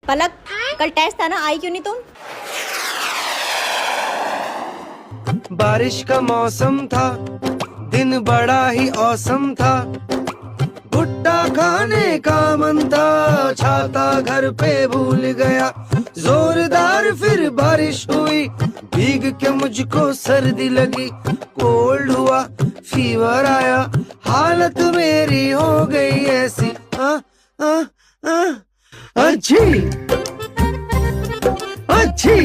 पलक, कल टेस्ट था ना, आई क्यों नहीं तुम? बारिश का मौसम था, दिन बड़ा ही औसम था, भुट्टा खाने का मन था, छाता घर पे भूल गया, जोरदार फिर बारिश हुई, भीग के मुझको सर्दी लगी, कोल्ड हुआ, फीवर आया, हालत मेरी हो गई ऐसी। अच्छी अच्छी